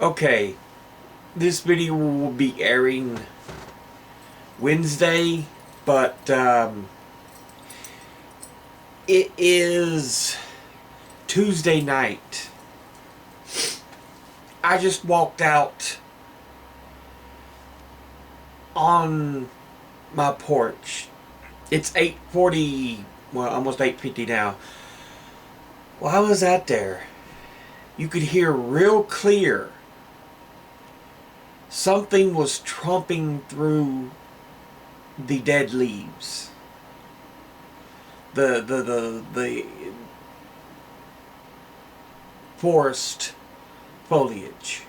Okay, this video will be airing Wednesday, but it is Tuesday night. I just walked out on my porch. It's 8:40, well, almost 8:50 now. While I was out there, you could hear real clear something was tromping through the dead leaves. The forest foliage.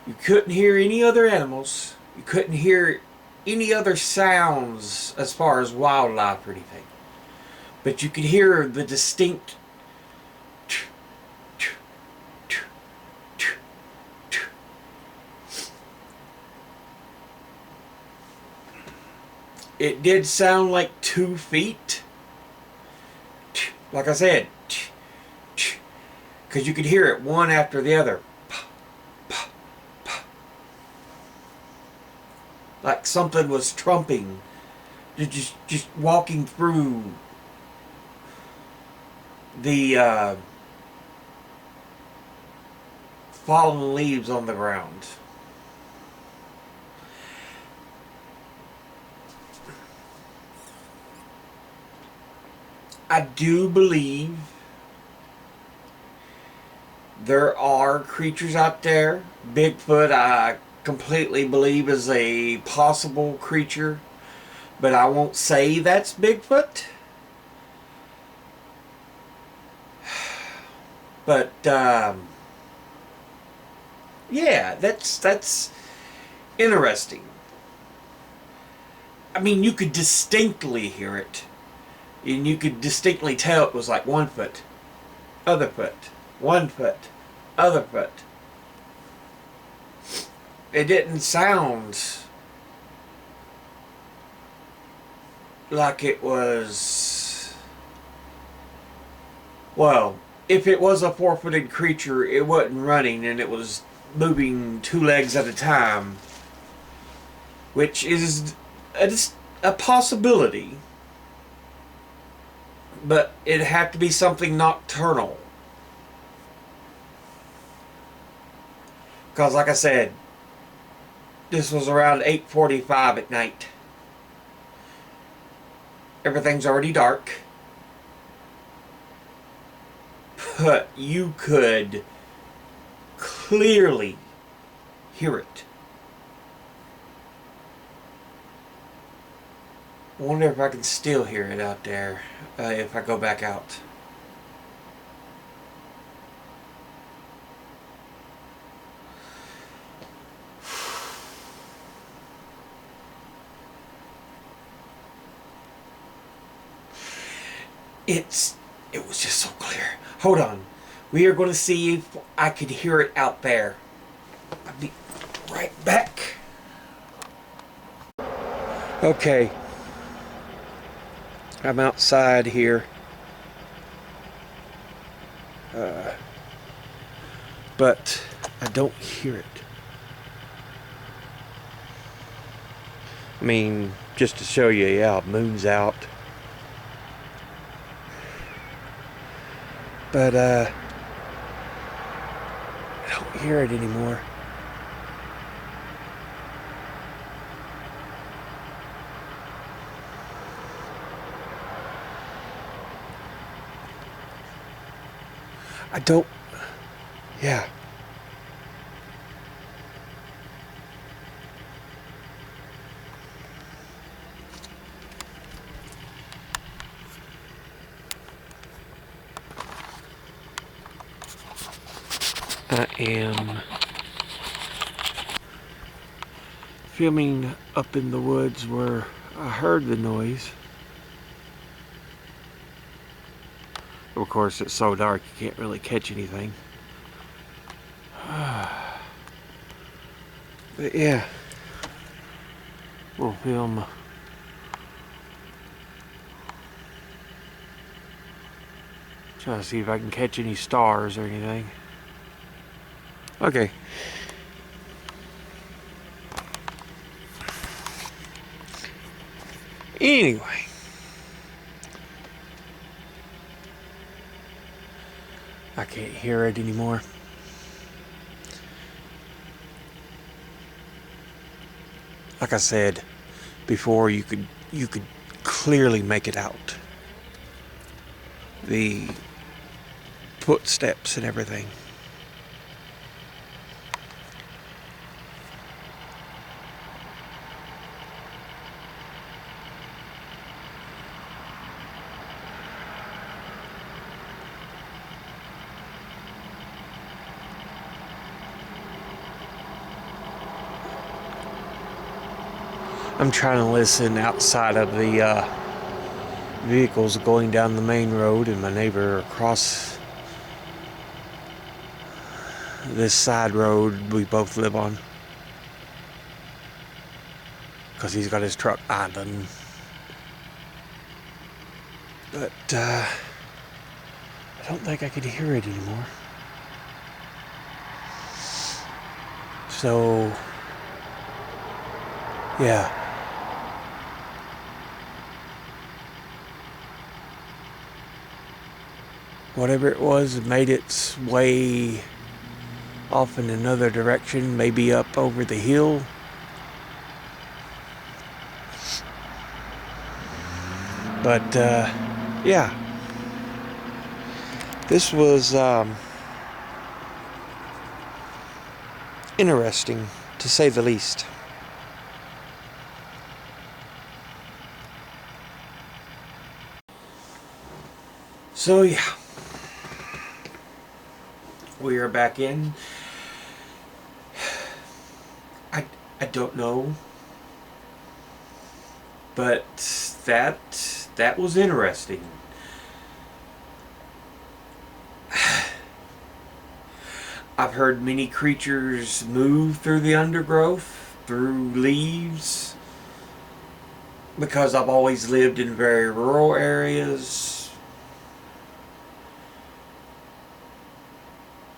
You couldn't hear any other animals. You couldn't hear any other sounds as far as wildlife or anything. But you could hear the distinct it did sound like 2 feet. Like I said, because you could hear it one after the other. Like something was trumping. Just walking through the fallen leaves on the ground. I do believe there are creatures out there. Bigfoot, I completely believe, is a possible creature, but I won't say that's Bigfoot. But yeah, that's interesting. I mean, you could distinctly hear it. And you could distinctly tell it was like 1 foot, other foot, 1 foot, other foot. It didn't sound like it was... Well, if it was a 4-footed creature, it wasn't running and it was moving 2 legs at a time, which is a possibility. But it'd have to be something nocturnal. Because like I said, this was around 8:45 at night. Everything's already dark. But you could clearly hear it. I wonder if I can still hear it out there if I go back out. It was just so clear. Hold on. We are going to see if I could hear it out there. I'll be right back. Okay. I'm outside here. But I don't hear it. I mean, just to show you, yeah, moon's out. But I don't hear it anymore. I don't... Yeah. I am filming up in the woods where I heard the noise. Of course, it's so dark you can't really catch anything. But yeah, we'll film Trying to see if I can catch any stars or anything. Okay. Anyway. I can't hear it anymore. Like I said before, you could clearly make it out. The footsteps and everything. I'm trying to listen outside of the vehicles going down the main road, and my neighbor across this side road we both live on, because he's got his truck idling. But I don't think I could hear it anymore. So yeah. Whatever it was made its way off in another direction, maybe up over the hill. But yeah, this was interesting, to say the least. So yeah, we are back in. I don't know, but that was interesting. I've heard many creatures move through the undergrowth, through leaves, because I've always lived in very rural areas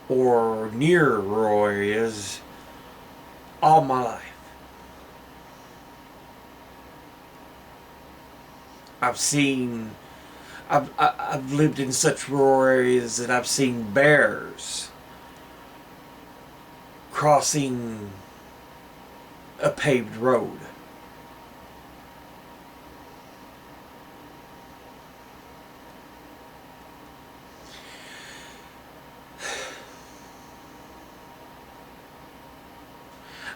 or near rural areas all my life. I've lived in such rural areas that I've seen bears crossing a paved road.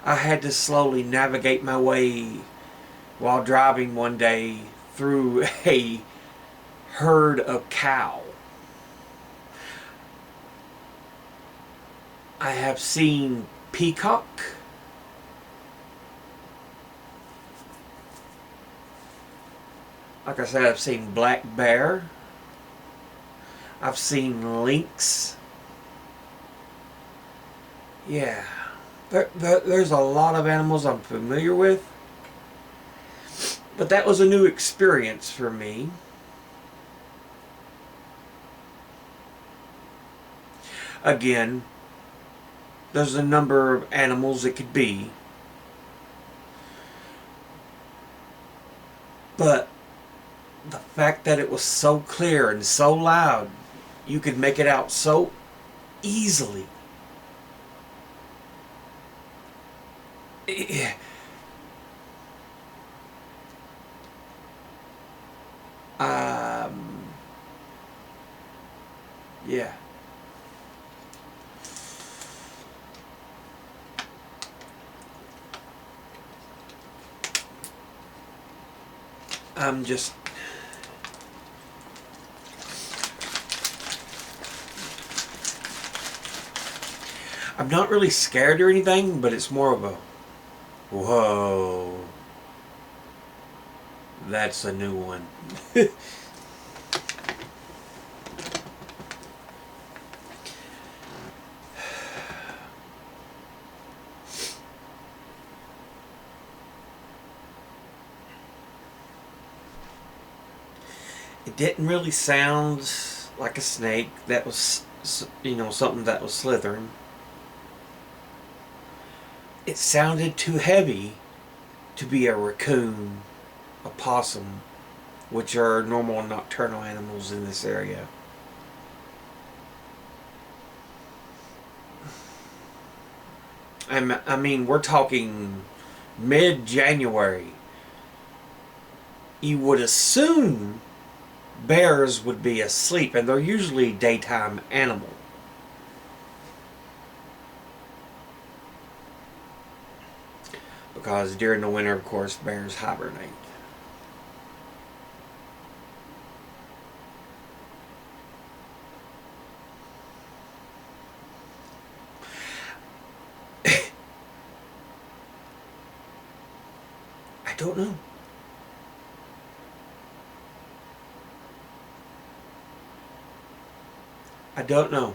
I had to slowly navigate my way while driving one day through a herd of cow. I have seen peacock, like I said, I've seen black bear, I've seen lynx. Yeah, there's a lot of animals I'm familiar with, but that was a new experience for me. Again, there's a number of animals it could be, but the fact that it was so clear and so loud, you could make it out so easily. Yeah. I'm not really scared or anything, but it's more of a, whoa, that's a new one. It didn't really sound like a snake that was, something that was slithering. It sounded too heavy to be a raccoon, a possum, which are normal nocturnal animals in this area. I mean, we're talking mid-January. You would assume bears would be asleep, and they're usually daytime animal. Because during the winter, of course, bears hibernate. I don't know. I don't know.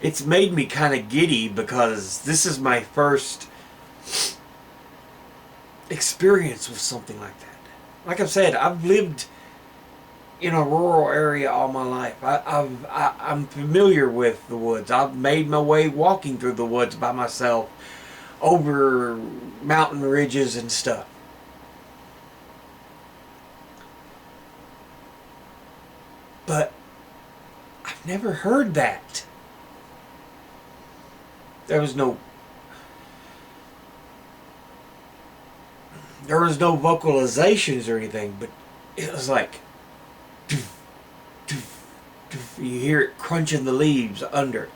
It's made me kind of giddy because this is my first experience with something like that. Like I've said, I've lived in a rural area all my life. I'm familiar with the woods. I've made my way walking through the woods by myself over mountain ridges and stuff. But I've never heard that. There was no vocalizations or anything, but it was like doof, doof, doof. You hear it crunching the leaves under.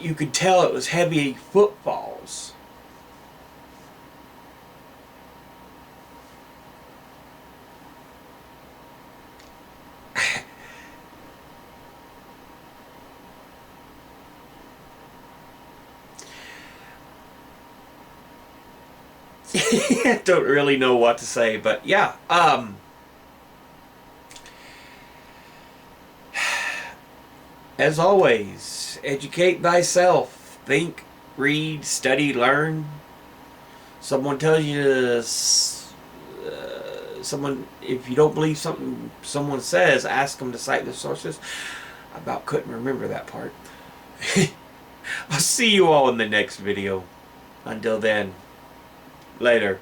You could tell it was heavy footfalls. I don't really know what to say, but yeah, as always, educate thyself. Think, read, study, learn. Someone tells you to, if you don't believe something someone says, ask them to cite the sources. I about couldn't remember that part. I'll see you all in the next video. Until then, later.